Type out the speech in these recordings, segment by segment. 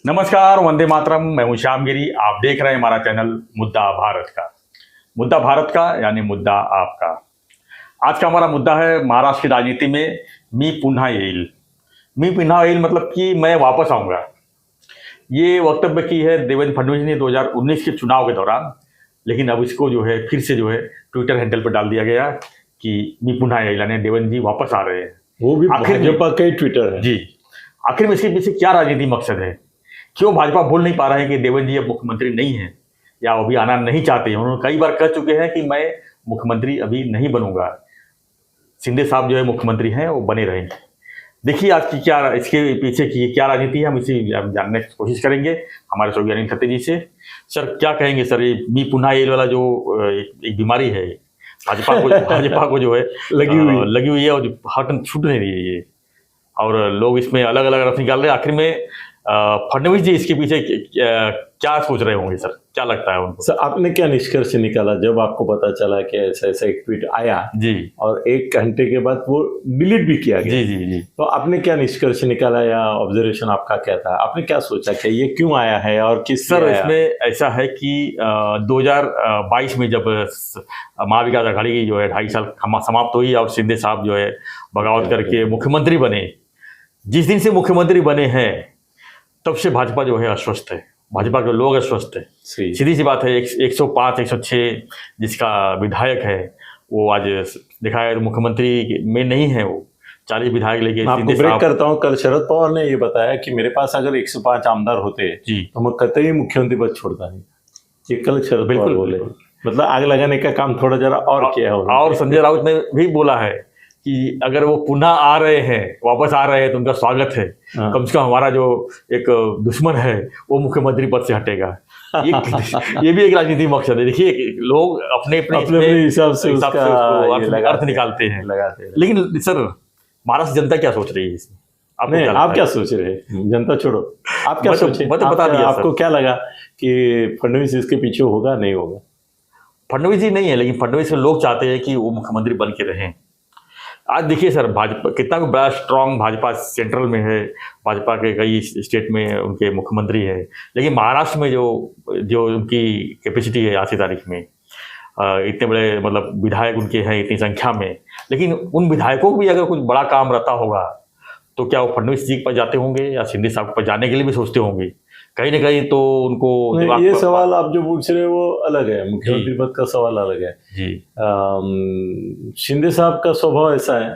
नमस्कार, वंदे मातरम। मैं हूं श्याम गिरी। आप देख रहे हैं हमारा चैनल मुद्दा भारत का। मुद्दा भारत का यानी मुद्दा आपका। आज का हमारा मुद्दा है महाराष्ट्र की राजनीति में मी पुन्हा येईल। मी पुन्हा येईल मतलब कि मैं वापस आऊंगा। ये वक्तव्य की है देवेंद्र फडणवीस ने 2019 के चुनाव के दौरान, लेकिन अब इसको जो है फिर से जो है ट्विटर हैंडल पर डाल दिया गया कि मी पुन्हा येईल यानी देवेंद्र जी वापस आ रहे हैं। वो भी भाजपा का ही ट्विटर है जी। आखिर में इसके पीछे क्या राजनीतिक मकसद है? क्यों भाजपा बोल नहीं पा रहे हैं कि देवेंद्र जी अब मुख्यमंत्री नहीं है या अभी आना नहीं चाहते हैं? उन्होंने कई बार कह चुके हैं कि मैं मुख्यमंत्री अभी नहीं बनूंगा। शिंदे साहब जो है मुख्यमंत्री हैं, वो बने रहेंगे। देखिए आज की क्या इसके पीछे की क्या राजनीति है, हम इसी जानने की कोशिश करेंगे हमारे सहयोगी अनिल खत्री जी से। सर क्या कहेंगे सर, ये मी पुन्हा येईल वाला जो एक बीमारी है भाजपा को जो है लगी हुई है और जो हट छूट नहीं रही है ये, और लोग इसमें अलग अलग रस निकाल रहे हैं। आखिर में फडणवीस जी इसके पीछे क्या सोच रहे होंगे सर? क्या लगता है उनको? सर आपने क्या निष्कर्ष निकाला जब आपको पता चला कि ऐसा ऐसा एक ट्वीट आया जी और 1 घंटे के बाद वो डिलीट भी किया गया? जी जी जी। तो आपने क्या निष्कर्ष निकाला या ऑब्जर्वेशन आपका क्या था? आपने क्या सोचा कि ये क्यों आया है और किस सर इसमें ऐसा है कि 2022 में जब महाविकास आघाड़ी की जो है 2.5 साल समाप्त हुई और शिंदे साहब जो है बगावत करके मुख्यमंत्री बने, जिस दिन से मुख्यमंत्री बने हैं तब से भाजपा जो है अस्वस्थ है, भाजपा के लोग अस्वस्थ है। सीधी सी बात है। 105 106 जिसका विधायक है वो आज देखा है मुख्यमंत्री में नहीं है। वो 40 विधायक लेके आपको ब्रेक करता हूँ। कल शरद पवार ने ये बताया कि मेरे पास अगर 105 आमदार होते जी तो मैं कतई मुख्यमंत्री पद छोड़ता नहीं। ये कल शरद पवार बोले, मतलब आग लगाने का काम थोड़ा जरा और किया हो। और संजय राउत ने भी बोला है कि अगर वो पुनः आ रहे हैं, वापस आ रहे हैं तो उनका स्वागत है। कम से कम हमारा जो एक दुश्मन है वो मुख्यमंत्री पद से हटेगा। ये भी एक राजनीतिक मकसद है। देखिए लोग अपने हिसाब से अर्थ निकालते हैं। लेकिन सर महाराष्ट्र जनता क्या सोच रही है इसमें? आप क्या सोच रहे हैं? जनता छोड़ो, आप क्या सोचे? मैं तो बता दिया। आपको क्या लगा कि फडणवीस इसके पीछे होगा नहीं होगा? फडणवीस जी नहीं है, लेकिन फडणवीस लोग चाहते हैं कि वो मुख्यमंत्री बन के रहें। आज देखिए सर भाजपा कितना भी बड़ा स्ट्रांग भाजपा सेंट्रल में है, भाजपा के कई स्टेट में उनके मुख्यमंत्री है, लेकिन महाराष्ट्र में जो उनकी कैपेसिटी है आज की तारीख में, इतने बड़े मतलब विधायक उनके हैं इतनी संख्या में, लेकिन उन विधायकों को भी अगर कुछ बड़ा काम रहता होगा तो क्या वो फडणवीस जी के पास जाते होंगे या शिंदे साहब के पास जाने के लिए भी सोचते होंगे? कहीं ना कहीं तो उनको ये सवाल आप जो पूछ रहे हो वो अलग है, मुख्यमंत्री पद का सवाल अलग है जी। शिंदे साहब का स्वभाव ऐसा है,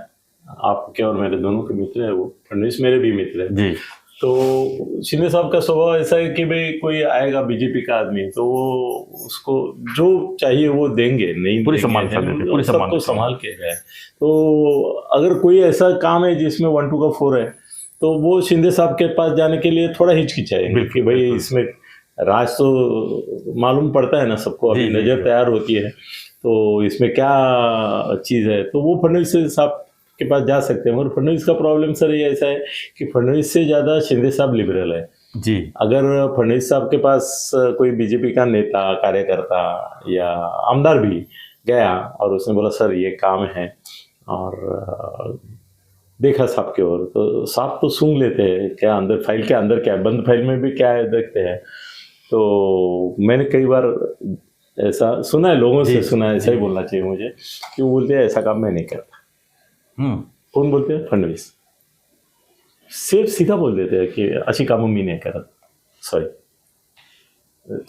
आपके और मेरे दोनों के मित्र है वो, फडणवीस मेरे भी मित्र है जी। तो शिंदे साहब का स्वभाव ऐसा है कि भाई कोई आएगा बीजेपी का आदमी तो वो उसको जो चाहिए वो देंगे, नहीं पूरी सबको संभाल के है। तो अगर कोई ऐसा काम है जिसमें 1 2 का 4 है तो वो शिंदे साहब के पास जाने के लिए थोड़ा हिचकिचाएंगे कि भाई इसमें राज तो मालूम पड़ता है ना सबको, अभी नज़र तैयार होती है तो इसमें क्या चीज़ है, तो वो फडणवीस साहब के पास जा सकते हैं। मगर फडणवीस का प्रॉब्लम सर ये ऐसा है कि फडणवीस से ज़्यादा शिंदे साहब लिबरल है जी। अगर फडणवीस साहब के पास कोई बीजेपी का नेता कार्यकर्ता या आमदार भी गया और उसने बोला सर ये काम है और देखा साहब के ओर, तो साहब तो सूंघ लेते हैं क्या अंदर फाइल के अंदर क्या है, बंद फाइल में भी क्या है देखते हैं। तो मैंने कई बार ऐसा सुना है, लोगों से सुना है, ऐसा ही बोलना चाहिए मुझे, कि वो बोलते हैं ऐसा काम मैं नहीं करता। कौन बोलते हैं? फडणवीस सिर्फ सीधा बोल देते हैं की अशी कामं मी नाही करत, सॉरी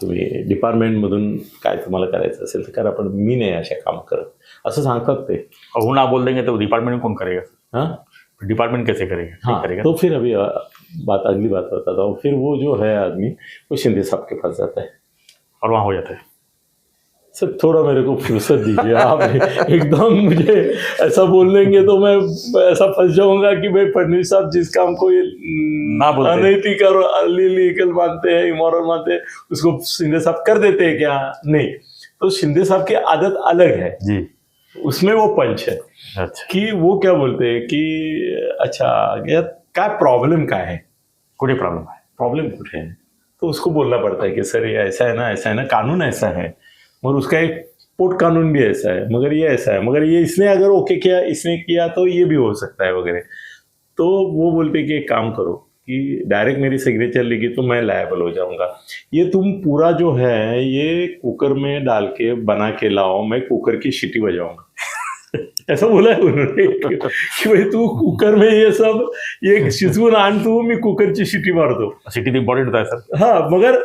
तुम्ही डिपार्टमेंटमधून काय तुम्हाला करायचं असेल तर करा, पण मी नाही अशा काम करत, असं सांगतात ते। और वो ना बोल देंगे तो डिपार्टमेंट कौन करेगा? हाँ डिपार्टमेंट कैसे करेगा? हाँ करेगा। तो फिर अभी अगली बात बताता हूँ। फिर वो जो है आदमी वो शिंदे साहब के पास जाता है और वहाँ हो जाता है। सर थोड़ा मेरे को फुर्सत दीजिए आप एकदम मुझे ऐसा बोल देंगे तो मैं ऐसा फंस जाऊंगा कि भाई फडणवीस साहब जिस काम को ये अनैतिक और इलीगल मानते हैं, इमोरल मानते हैं, उसको शिंदे साहब कर देते हैं क्या? नहीं। तो शिंदे साहब की आदत अलग है जी, उसमें वो पंच है। अच्छा। कि वो क्या बोलते हैं कि अच्छा यार क्या प्रॉब्लम क्या है, कुछ प्रॉब्लम कुछ है, तो उसको बोलना पड़ता है कि सर ये ऐसा है ना, कानून ऐसा है, मगर उसका एक पोर्ट कानून भी ऐसा है, मगर ये ऐसा है, मगर ये इसने अगर ओके किया, इसने किया तो ये भी हो सकता है वगैरह। तो वो बोलते कि एक काम करो, कि डायरेक्ट मेरी सिग्नेचर लिखी तो मैं लायबल हो जाऊंगा, ये तुम पूरा जो है ये कुकर में डाल के बना के लाओ, मैं कुकर की सीटी बजाऊंगा। ऐसा बोला है उन्होंने कि भाई तू कुकर में ये सब ये शिजवून आण तू, मी कुकरची शिटी मारतो। सिटी तो इम्पोर्टेंट होता है सर। हाँ, मगर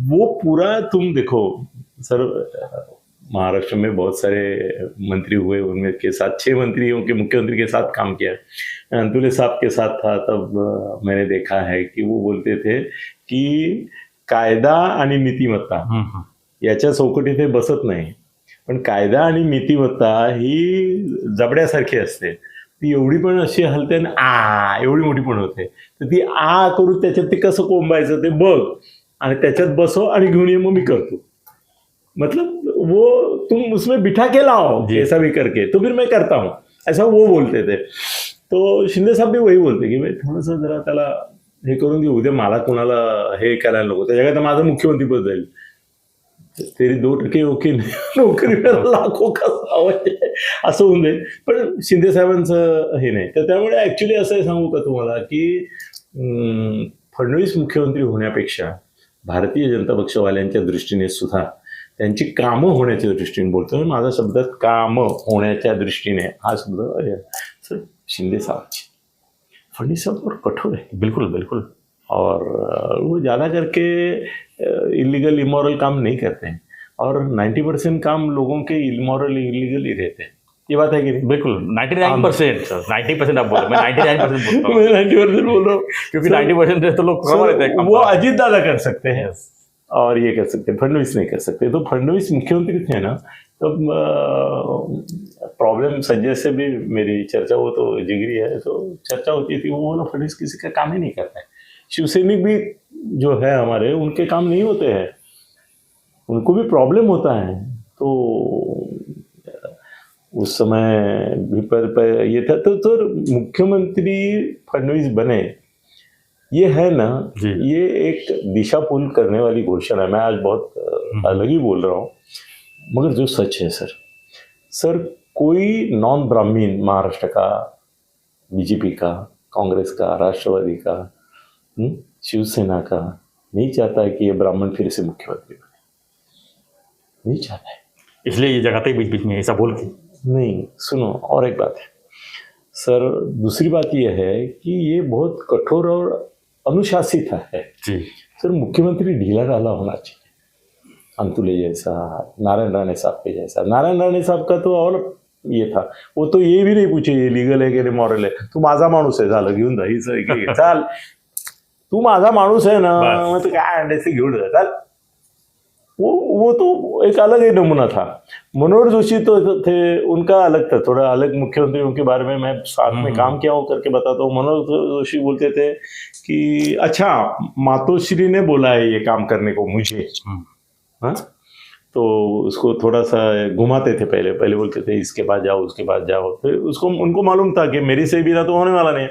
वो पूरा तुम देखो सर, महाराष्ट्र में बहुत सारे मंत्री हुए, उनमें के साथ 6 मंत्रियों के मुख्यमंत्री के साथ काम किया। अंतुले साहब के साथ था तब मैंने देखा है कि वो बोलते थे कि कायदा आणि नीतिमत्ता याच्या चौकटीत हे बसत नाही, पण कायदा आणि नीतिमत्ता ही जबड्यासारखी असते, ती एवढी पण अशी हलते आणि एवढी मोठी पण होते, तर ती करून त्याच्यात ते कसं कोंबायचं ते बघ आणि त्याच्यात बसव आणि घेऊन ये, मग मी करतो। मतलब वो तुम उसमें बिठा के लाओ ऐसा भी करके तो फिर मैं करता हूँ, ऐसा वो बोलते थे। तो शिंदे साहब भी वही बोलते की भाई थोडंसं जरा त्याला हे करून देऊ, उद्या मला कोणाला हे करायला नको, त्याच्या काय तर माझं मुख्यमंत्री पद जाईल, तेरी 2% ओके नोकरी लाखो का असं होऊन जाईल। पण शिंदे साहेबांचं हे नाही, तर त्यामुळे ऍक्च्युली असं सांगू का तुम्हाला की फडणवीस मुख्यमंत्री होण्यापेक्षा भारतीय जनता पक्षवाल्यांच्या दृष्टीने सुद्धा त्यांची कामं होण्याच्या दृष्टीने बोलतो, माझा शब्द कामं होण्याच्या दृष्टीने हा शब्द सर शिंदे साहब फडणवीस साहब और कठोर है, बिल्कुल बिल्कुल, और वो ज़्यादा करके इलीगल इमोरल काम नहीं करते हैं, और 90% काम लोगों के इमोरल इलीगल ही रहते हैं, ये बात है कि नहीं? बिल्कुल 99% सर, 90% आप बोलो, मैं 99% बोलता हूँ। मैं 90% बोल रहा हूँ क्योंकि 90% तो लोग कमा लेते हैं। वो अजीत दादा कर सकते हैं और ये कर सकते हैं, फडणवीस नहीं कर सकते। तो फडणवीस मुख्यमंत्री थे ना तब प्रॉब्लम संजय से भी मेरी चर्चा, वो तो जिगरी है, तो चर्चा होती थी, वो बोला फडणवीस किसी का काम ही नहीं करता है। शिवसैनिक भी जो है हमारे, उनके काम नहीं होते हैं, उनको भी प्रॉब्लम होता है। तो उस समय भी पर ये था, तो मुख्यमंत्री फडणवीस बने, ये है ना, ये एक दिशा पुल करने वाली घोषणा है। मैं आज बहुत अलग ही बोल रहा हूँ, मगर जो सच है सर कोई नॉन ब्राह्मीण महाराष्ट्र का, बीजेपी का, कांग्रेस का, राष्ट्रवादी का, शिवसेना का नहीं चाहता है कि ये ब्राह्मण फिर से मुख्यमंत्री बने, नहीं चाहता है, इसलिए ये जगाते बीच बीच में ऐसा बोल के। नहीं, सुनो और एक बात है सर, दूसरी बात यह है कि ये बहुत कठोर और अनुशासित है जी सर। मुख्यमंत्री ढीला ढाला होना चाहिए, अंतुले जैसा, नारायण राणे साहब के जैसा। नारायण राणे साहब का तो और ये था, वो तो ये भी नहीं पूछे ये लीगल है की मॉरल है, तू माझा माणूस आहे, झालं घेऊन जा, हीच चाल, तू माझा माणूस है ना, मग काय अंड्याचे घेऊन जा, चाल। वो तो एक अलग ही नमूना था। मनोहर जोशी तो थे, उनका अलग था, थोड़ा अलग मुख्यमंत्री, उनके बारे में मैं साथ में काम किया हूँ करके बताता हूँ। मनोहर जोशी बोलते थे कि अच्छा मातोश्री ने बोला है ये काम करने को मुझे, हाँ, तो उसको थोड़ा सा घुमाते थे, पहले बोलते थे इसके पास जाओ, उसके पास जाओ, फिर उसको उनको मालूम था कि मेरी से बिना तो होने वाला नहीं,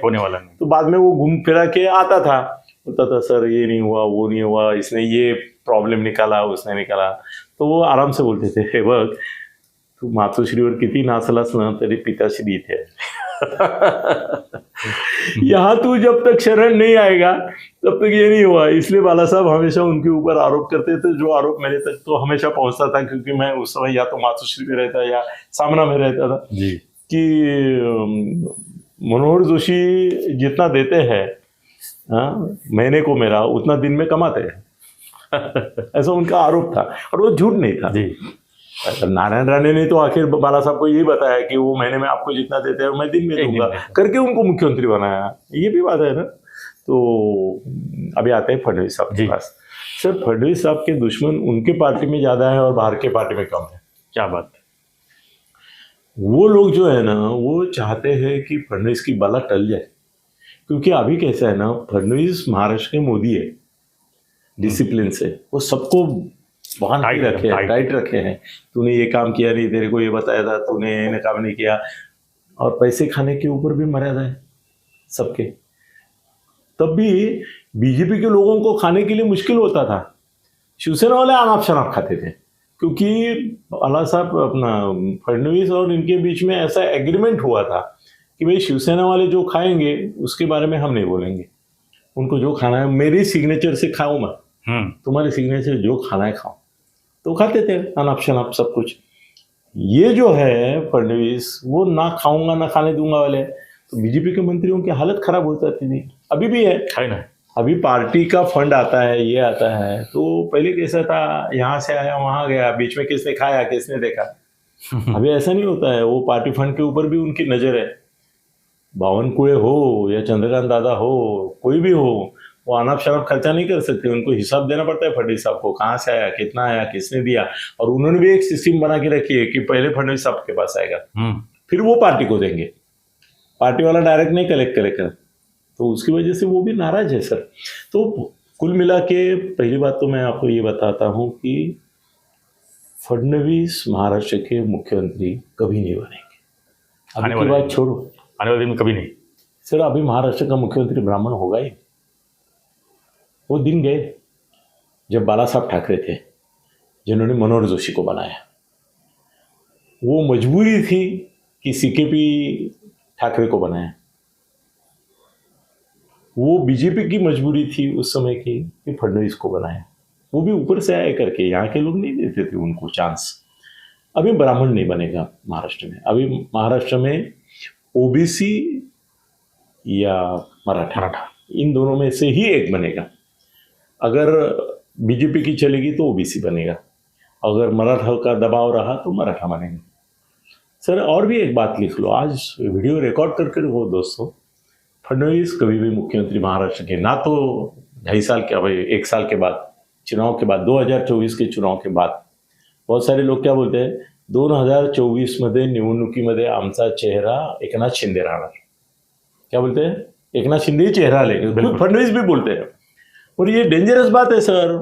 तो बाद में वो घूम फिरा के आता था, बोलता था सर ये नहीं हुआ, वो नहीं हुआ, इसने ये प्रॉब्लेम निकाला, उसने निकाला, तो वो आराम से बोलते थे हे बघ तू मातोश्रीवर किती नाचलास ना तरी पिताश्री थे। यहाँ तू जब तक शरण नहीं आएगा तब तक ये नहीं हुआ। इसलिए बाला साहब हमेशा उनके ऊपर आरोप करते थे, जो आरोप मेरे तक तो हमेशा पहुंचता था, क्योंकि मैं उस समय या तो मातोश्री में रहता या सामना में रहता था जी, कि मनोहर जोशी जितना देते हैं महीने को मेरा उतना दिन में कमाते हैं। ऐसा उनका आरोप था, और वो झूठ नहीं था जी। नारायण राणे ने तो आखिर बाला साहब को यही बताया कि वो महीने में आपको जितना देते हैं मैं दिन में दूंगा, करके उनको मुख्यमंत्री बनाया, ये भी बात है ना। तो अभी आते हैं फडणवीस साहब के पास। सर फडणवीस साहब के दुश्मन उनके पार्टी में ज्यादा है और बाहर के पार्टी में कम है। क्या बात, वो लोग जो है ना वो चाहते हैं कि फडणवीस की बला टल जाए, क्योंकि अभी कैसा है ना, फडणवीस महाराष्ट्र के मोदी है, डिसिप्लिन से वो सबको बहुत टाइट रखे हैं। तूने ये काम किया नहीं, तेरे को ये बताया था, तूने ये काम नहीं किया, और पैसे खाने के ऊपर भी मर्यादा है सबके। तब भी बीजेपी के लोगों को खाने के लिए मुश्किल होता था, शिवसेना वाले अनाप शनाप खाते थे, क्योंकि बाला साहब अपना फडणवीस और इनके बीच में ऐसा एग्रीमेंट हुआ था कि भाई शिवसेना वाले जो खाएंगे उसके बारे में हम नहीं बोलेंगे, उनको जो खाना है मेरी सिग्नेचर से खाऊं मैं, तुम्हारे सिग्नेचर जो खाना है खाओ, तो खाते थे अनाप शनाप सब कुछ। ये जो है फडणवीस, वो ना खाऊंगा ना खाने दूंगा वाले, तो बीजेपी के मंत्रियों की हालत खराब हो जाती थी, अभी भी है ना। अभी पार्टी का फंड आता है, ये आता है, तो पहले कैसा था, यहाँ से आया वहां गया, बीच में किसने खाया किसने देखा। अभी ऐसा नहीं होता है, वो पार्टी फंड के ऊपर भी उनकी नजर है। बावनकुळे हो या चंद्रकांत दादा हो, कोई भी हो, वो अनाप शनाप खर्चा नहीं कर सकते, उनको हिसाब देना पड़ता है फडणवीस साहब को, कहाँ से आया, कितना आया, किसने दिया। और उन्होंने भी एक सिस्टम बना के रखी है कि पहले फडणवीस साहब के पास आएगा, फिर वो पार्टी को देंगे, पार्टी वाला डायरेक्ट नहीं कलेक्ट करेगा। तो उसकी वजह से वो भी नाराज है सर। तो कुल मिला के पहली बात तो मैं आपको ये बताता हूँ कि फडणवीस महाराष्ट्र के मुख्यमंत्री कभी नहीं बनेंगे। अभी की बात छोड़ो, आने वाले दिन में कभी नहीं सर। अभी महाराष्ट्र का मुख्यमंत्री ब्राह्मण होगा ही। वो दिन गए जब बाला साहब ठाकरे थे जिन्होंने मनोहर जोशी को बनाया। वो मजबूरी थी कि सीकेपी ठाकरे को बनाया, वो बीजेपी की मजबूरी थी उस समय की कि फडणवीस को बनाया। वो भी ऊपर से आए करके, यहाँ के लोग नहीं देते थे उनको चांस। अभी ब्राह्मण नहीं बनेगा महाराष्ट्र में, अभी महाराष्ट्र में ओबीसी या मराठा, इन दोनों में से ही एक बनेगा। अगर बीजेपी की चलेगी तो ओबीसी बनेगा, अगर मराठा का दबाव रहा तो मराठा बनेगा। सर और भी एक बात लिख लो, आज वीडियो रिकॉर्ड करके रखो दोस्तों, फडणवीस कभी भी मुख्यमंत्री महाराष्ट्र के ना तो 2.5 साल के, भाई 1 साल के बाद, चुनाव के बाद, 2024 के चुनाव के बाद, बहुत सारे लोग क्या बोलते हैं, 2024 मध्ये निवडणुकीमध्ये आमचा चेहरा एकनाथ शिंदे राहणार। क्या बोलते हैं, एकनाथ शिंदे ही चेहरा लेंगे, खुद फडणवीस भी बोलते हैं। और ये डेंजरस बात है सर।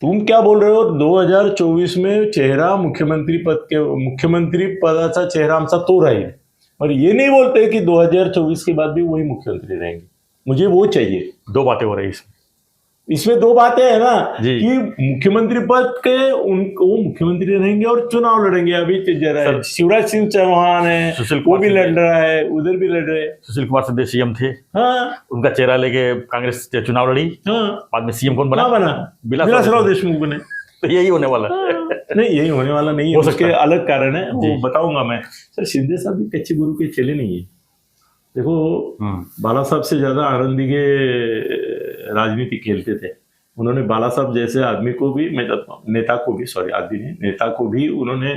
तुम क्या बोल रहे हो, 2024 में चेहरा मुख्यमंत्री पदाचा चेहरा आमचा तो राहील, और ये नहीं बोलते कि 2024 के बाद भी वही मुख्यमंत्री रहेंगे। मुझे वो चाहिए। 2 बातें हो रही है इसमें 2 बातें हैं ना कि मुख्यमंत्री पद के उनको मुख्यमंत्री रहेंगे और चुनाव लड़ेंगे। अभी जरा शिवराज सिंह चौहान है, वो भी लड़ रहा है, उधर भी लड़ रहे हैं। सुशील कुमार सिंधे सीएम थे, हाँ, उनका चेहरा लेके कांग्रेस चुनाव लड़ी, हाँ, बाद में सीएम कौन बना? विलासराव देशमुख बने। तो यही होने वाला है। नहीं, यही होने वाला नहीं है, उसके अलग कारण है, वो बताऊंगा मैं। सर शिंदे साहब भी कच्चे गुरु के चले नहीं है। देखो बाला साहब से ज्यादा आनंदी के राजनीति खेलते थे। उन्होंने बाला साहब जैसे आदमी को भी, नेता को भी, सॉरी आदमी नहीं, नेता को भी उन्होंने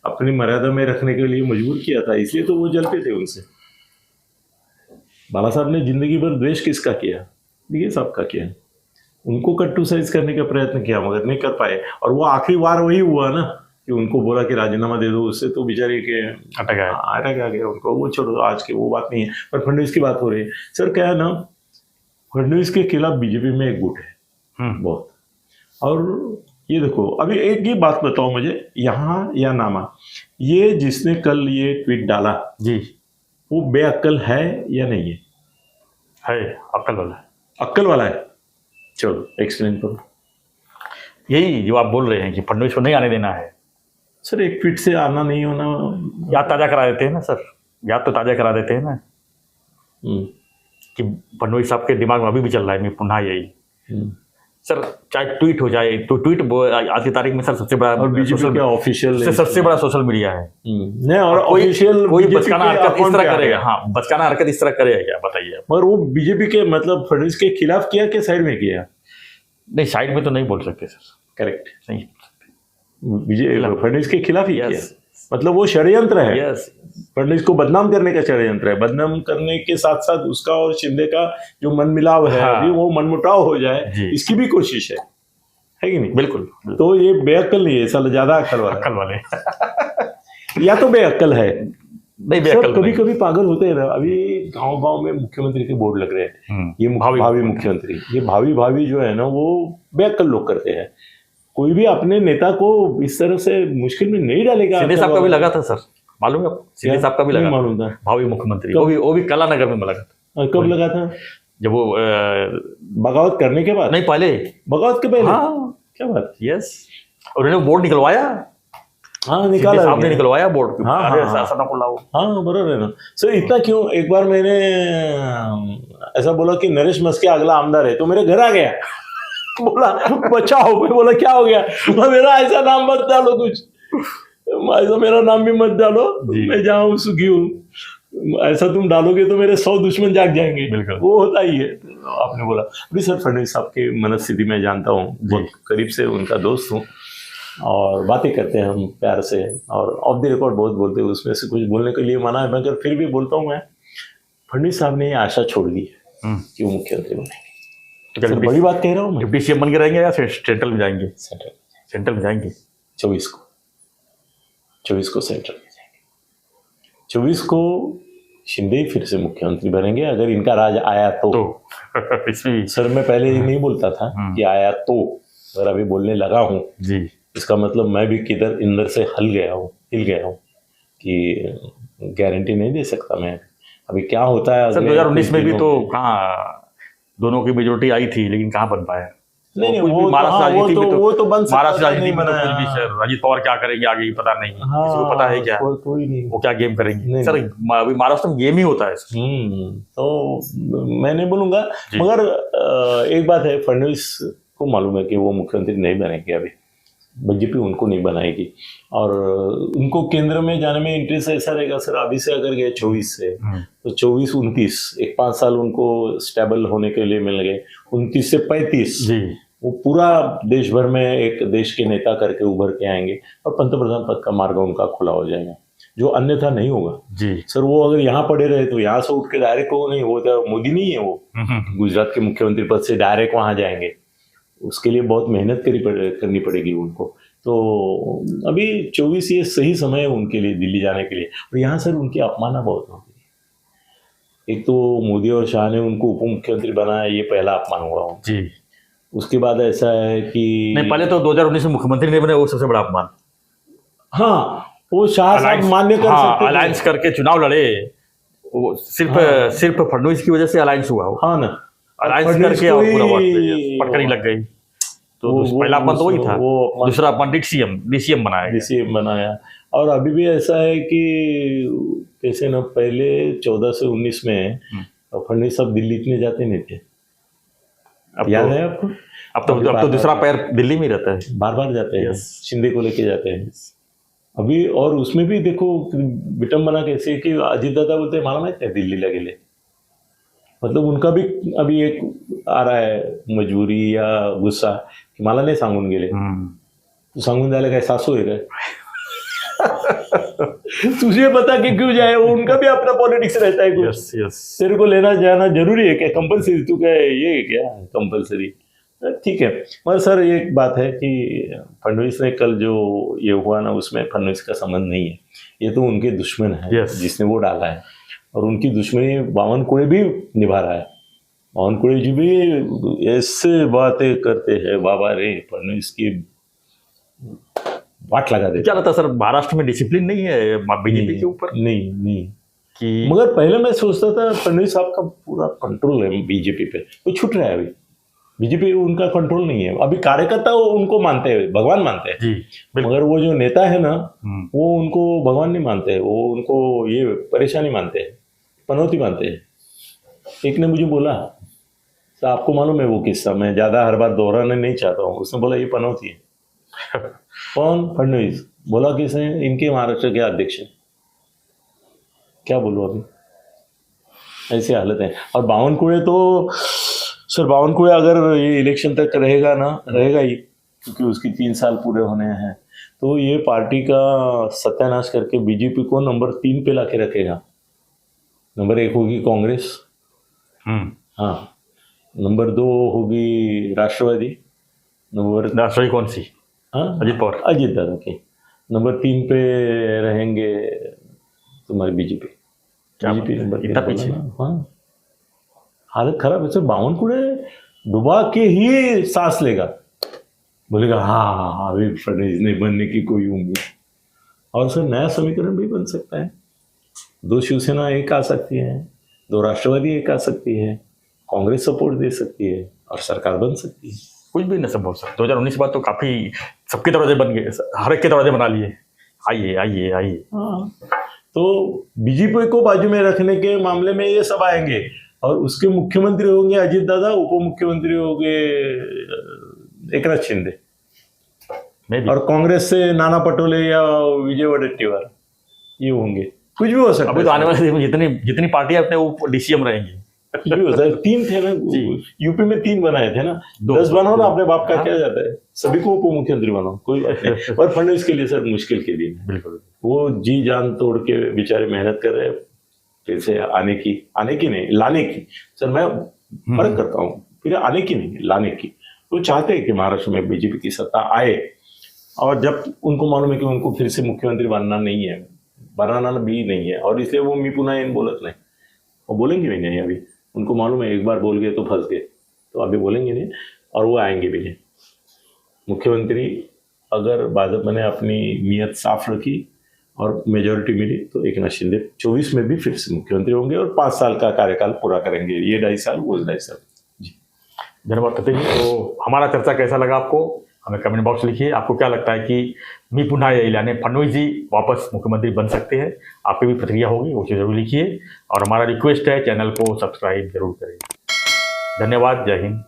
अपनी मर्यादा में रखने के लिए मजबूर किया था, इसलिए तो वो जलते थे उनसे। बाला साहब ने जिंदगी भर द्वेष किसका किया? ये साहब का किया। उनको कट्टूसाइज करने का प्रयत्न किया मगर नहीं कर पाए, और वो आखिरी बार वही हुआ ना कि उनको बोला कि राजीनामा दे दो, उससे तो बेचारे के अटक आ गया उनको। वो छोड़ो, आज के वो बात नहीं है, पर फडणवीस की बात हो रही है। सर क्या है ना, फडणवीस के खिलाफ बीजेपी में एक गुट है बहुत। और ये देखो, अभी एक ही बात बताओ मुझे, यहाँ या नामा, ये जिसने कल ये ट्वीट डाला जी, वो बेअक्ल है या नहीं है? अक्ल वाला, अक्ल वाला है। चलो एक्सप्लेन करो। यही जो आप बोल रहे हैं कि फडणवीस को नहीं आने देना है। सर एक ट्वीट से आना नहीं होना, याद ताज़ा करा देते हैं ना सर, याद तो ताज़ा करा देते हैं ना कि फडणवीस साहब के दिमाग में अभी भी चल रहा है, मैं पुनः यही सर, चाहे ट्वीट हो जाए तो ट्वीट आज की तारीख में सर सबसे बड़ा, और बीजेपी का ऑफिशियल सबसे बड़ा सोशल मीडिया है। नहीं, और ऑफिशियल कोई बचकाना हरकत इस तरह करेगा, हाँ बचकाना हरकत इस तरह करेगा क्या बताइए? मगर वो बीजेपी के मतलब फडणवीस के खिलाफ किया कि साइड में किया? नहीं, साइड में तो नहीं बोल सकते सर, करेक्ट नहीं, फडणवीस के खिलाफ ही किया, मतलब वो षड्यंत्र है। फडणवीस को बदनाम करने का षड्यंत्र है। बदनाम करने के साथ साथ उसका और शिंदे का जो मन मिलाव है, अभी वो मनमुटाव हो जाए, इसकी भी कोशिश है कि नहीं? बिल्कुल। तो ये बेअक्ल नहीं है, साला ज्यादा अक्ल वाले या तो बेअक्ल है, नहीं बेअक्ल। कभी कभी पागल होते हैं ना। अभी गांव गांव में मुख्यमंत्री के बोर्ड लग रहे हैं, ये भावी मुख्यमंत्री, ये भावी जो है ना, वो बेअक्ल लोग करते हैं। कोई भी अपने नेता को इस तरह से मुश्किल में नहीं डालेगा। शिंदे साहब का भी लगा था सर, मालूम है? शिंदे साहब का भी लगा, मालूम था, भावी मुख्यमंत्री, वो भी कलानगर में लगा था। कब लगा था? जब वो बगावत करने के बाद? नहीं, पहले, बगावत के पहले। हाँ, क्या बात? यस, और उन्होंने बोर्ड निकलवाया, हाँ निकाला साहब ने गया। निकलवाया बोर्ड। हाँ, अरे हाँ, ऐसा ना बोलाओ। हाँ बराबर है ना सर। इतना क्यों, एक बार मैंने ऐसा बोला कि नरेश मस्के अगला आमदार है, तो मेरे घर आ गया बोला बचाओ। मैं बोला क्या हो गया? बोला मेरा ऐसा नाम मत डालो, कुछ ऐसा मेरा नाम भी मत डालो, जी। मैं जहाँ हूँ सुखी हूँ। ऐसा तुम डालोगे तो मेरे 100 दुश्मन जाग जाएंगे। बिल्कुल। वो होता ही है। आपने बोला अभी सर, फडणवीस साहब की मनस्थिति मैं जानता हूँ, बहुत करीब से उनका दोस्त हूँ, और बातें करते हैं हम प्यार से, और ऑफ द रिकॉर्ड बहुत बोलते हैं, उसमें से कुछ बोलने के लिए मना है, मगर फिर भी बोलता हूँ मैं। फडणवीस साहब ने ये आशा छोड़ दी है कि वो मुख्यमंत्री बनेंगे। सर बड़ी बात कह रहा हूँ मैं। डिप्टी सीएम बन के रहेंगे या सेंट्रल में जाएंगे? सेंट्रल में जाएंगे। 24 को सेंट्रल में जाएंगे। 24 को शिंदे ही फिर से मुख्यमंत्री बनेंगे, अगर इनका राज आया तो। इसमें सर मैं पहले ये नहीं बोलता था कि आया तो, अगर अभी बोलने लगा हूँ जी, इसका मतलब मैं भी किधर इंदर से हिल गया हूँ कि गारंटी नहीं दे सकता मैं। अभी क्या होता है सर अगले 2019 में कुछ भी दिनों तो में। कहाँ दोनों की मेजोरिटी आई थी, लेकिन कहाँ बन पाया? नहीं कुछ भी वो महाराष्ट्र हाँ, राजनीति में वो तो बन सकता महाराष्ट्र था, राजनीति नहीं में तो बना। कुछ भी सर, अजीत पवार क्या करेंगे आगे पता नहीं, किसी को पता है क्या? कोई नहीं। वो क्या गेम करेंगे नहीं, सर? अभी महाराष्ट्र में गेम ही होता है सर। तो मैं नहीं बोलूंगा, मगर एक बात है, फडणवीस को मालूम है कि वो मुख्यमंत्री नहीं बनेंगे अभी, बीजेपी उनको नहीं बनाएगी, और उनको केंद्र में जाने में इंटरेस्ट ऐसा रहेगा सर। अभी से अगर गए 24 से, तो 24-29 एक 5 साल उनको स्टेबल होने के लिए मिल गए। 29 से 35 जी, वो पूरा देश भर में एक देश के नेता करके उभर के आएंगे, और पंतप्रधान पद का मार्ग उनका खुला हो जाएगा, जो अन्यथा नहीं होगा जी सर। वो अगर यहाँ पड़े रहे तो यहाँ से उठ के डायरेक्ट वो नहीं होता, मोदी नहीं है वो गुजरात के मुख्यमंत्री पद से डायरेक्ट वहाँ जाएंगे, उसके लिए बहुत मेहनत करनी पड़ेगी उनको। तो अभी 24 ये सही समय है उनके लिए दिल्ली जाने के लिए, और यहाँ सर उनकी अपमानना बहुत हो गई। एक तो मोदी और शाह ने उनको उप मुख्यमंत्री बनाया, ये पहला अपमान हुआ जी। उसके बाद ऐसा है कि नहीं, पहले तो 2019 में मुख्यमंत्री नहीं बने, वो सबसे बड़ा अपमान। हाँ, वो शाह साहब मान्य कर सकते थे। अलायंस करके चुनाव लड़े, वो सिर्फ फडणवीस की वजह से अलायंस हुआ वो। हाँ ना, अलायंस करके और पूरा पटकनी लग गई। तो पहला अपमान तो वही था, दूसरा अपमान डीसीएम बनाया। डीसीएम बनाया, और अभी भी ऐसा है कि कैसे ना, पहले 14 से 19 में फडणवीस साहब दिल्ली इतने जाते नहीं थे, याद है आपको? अब तो दूसरा पैर दिल्ली में रहता है, बार बार जाते हैं, शिंदे को लेके जाते हैं अभी। और उसमें भी देखो विटंबना कैसे कि अजीत दादा बोलते हैं मालूम है दिल्ली लगेले, मतलब उनका भी अभी एक आ रहा है मजबुरी या गुस्सा की मला नाही सांगून गेले, तू सांगून जायला काय सासू आहे काय? तुझे पता कि क्यों जाए, वो उनका भी अपना पॉलिटिक्स रहता है कुछ। तेरे को लेना जाना जरूरी है क्या? कंपलसरी? तू क्या ये है क्या कंपलसरी? ठीक है। मगर सर एक बात है कि फडणवीस ने कल जो ये हुआ ना, उसमें फडणवीस का संबंध नहीं है, ये तो उनके दुश्मन है जिसने वो डाला है, और उनकी दुश्मनी बावनकुळे भी निभा रहा है। बावनकुळे जी भी ऐसे बातें करते हैं, बाबा रे, फडणवीस की वाट लगा देते। क्या लगता है सर, महाराष्ट्र में डिसिप्लिन नहीं है बीजेपी के ऊपर? नहीं कि मगर पहले मैं सोचता था फडणवीस साहब का पूरा कंट्रोल है बीजेपी पे, वो छूट रहा है अभी। बीजेपी उनका कंट्रोल नहीं है अभी, कार्यकर्ता उनको मानते हैं, भगवान मानते हैं जी, मगर वो जो नेता है ना, वो उनको भगवान नहीं मानते हैं, वो उनको ये परेशानी मानते हैं, पनौती मानते हैं। एक ने मुझे बोला, तो आपको मालूम है वो किस्सा, मैं ज़्यादा हर बार दोहराना नहीं चाहता हूँ, उसने बोला ये पनौती है। कौन? फडणवीस। बोला किसने? इनके महाराष्ट्र के अध्यक्ष। क्या बोलूँ अभी, ऐसी हालत है। और बावनकुळे तो सर, बावनकुळे अगर ये इलेक्शन तक रहेगा ना, रहेगा ही, क्योंकि उसकी 3 साल पूरे होने हैं, तो ये पार्टी का सत्यानाश करके बीजेपी को नंबर 3 पे लाके रखेगा। नंबर 1 होगी कांग्रेस, हाँ, नंबर 2 होगी राष्ट्रवादी, राष्ट्रवादी कौन सी? हाँ, अजीत पवार, अजीत दादा की। नंबर 3 पे रहेंगे तुम्हारी बीजेपी। बीजेपी नंबर 3 पीछे। हाँ, हालत खराब है सर। बावनकुळे डुबा के ही सांस लेगा, बोलेगा हाँ अभी फडणवीस नहीं बनने की कोई उम्मीद। और सर नया समीकरण भी बन सकता है, 2 शिवसेना एक आ सकती है, 2 राष्ट्रवादी एक आ सकती है, कांग्रेस सपोर्ट दे सकती है, और सरकार बन सकती है। कुछ भी नहीं संभव सर। 2019 के बाद तो काफी सबके दरवाजे बन गए, हर एक के दरवाजे बना लिए, आइए आइए आइए। हाँ, तो बीजेपी को बाजू में रखने के मामले में ये सब आएंगे और उसके मुख्यमंत्री होंगे अजित दादा, उप मुख्यमंत्री होंगे एकनाथ शिंदे, मैं भी और कांग्रेस से नाना पटोले या विजय वडेट्टीवार ये होंगे। कुछ भी हो सकता अभी है, तो आने वाले दिन में जितनी जितनी पार्टियां अपने वो डीसीएम रहेंगी। कुछ भी हो सकता है। 3 थे ना जी। यूपी में, 3 बनाए थे ना, 2 10 बनाओ ना, अपने बाप का हाँ। क्या जाता है, सभी को उप मुख्यमंत्री बनाओ, कोई बात नहीं। और फडणवीस के लिए सर मुश्किल के दिन है, बिल्कुल। वो जी जान तोड़ के बेचारे मेहनत कर रहे हैं पैसे आने की नहीं, लाने की। सर मैं फर्क करता हूँ, फिर आने की नहीं, लाने की। वो चाहते हैं कि महाराष्ट्र में बीजेपी की सत्ता आए, और जब उनको मालूम है कि उनको फिर से मुख्यमंत्री बनना नहीं है, बनाना भी नहीं है, और इसलिए वो मी पुनः इन बोलत नहीं, वो बोलेंगे भी नहीं। अभी उनको मालूम है एक बार बोल गए तो फंस गए, तो अभी बोलेंगे नहीं और वो आएंगे भी नहीं। मुख्यमंत्री अगर भाजपा ने अपनी नीयत साफ रखी और मेजोरिटी मिली तो एकनाथ शिंदे 24 में भी फिर से मुख्यमंत्री होंगे और 5 साल का कार्यकाल पूरा करेंगे, ये 2.5 साल, वो 2.5 साल। जी धन्यवाद ततेश जी। तो हमारा चर्चा कैसा लगा आपको, हमें कमेंट बॉक्स लिखिए। आपको क्या लगता है कि मी पुनः यानी फडणवीस जी वापस मुख्यमंत्री बन सकते हैं? आपकी भी प्रतिक्रिया होगी, वो चीज़ जरूर लिखिए। और हमारा रिक्वेस्ट है, चैनल को सब्सक्राइब जरूर करें। धन्यवाद, जय हिंद।